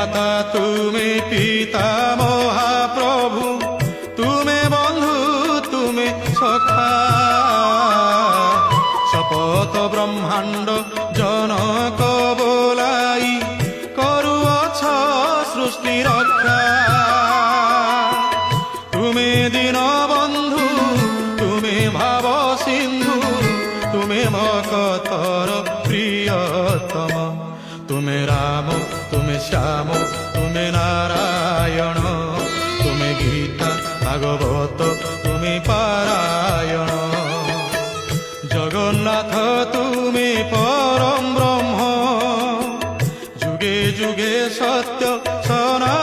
মাতা তুমি পিতা মহাপ্রভু, তুমি বন্ধু তুমি সখা, শপথ ব্রহ্মাণ্ড জনক বোলাই করুଅছ সৃষ্টি রক্ষা। তুমি দীন বন্ধু তুমি ভাব সিন্ধু, তুমি ভকতর প্রিয়তম, তুমি রাম তুমি শ্যাম তুমি নারায়ণ, তুমি গীতা ভাগবত তুমি পারায়ণ। জগন্নাথ তুমি পরম ব্রহ্ম, যুগে যুগে সত্য সনা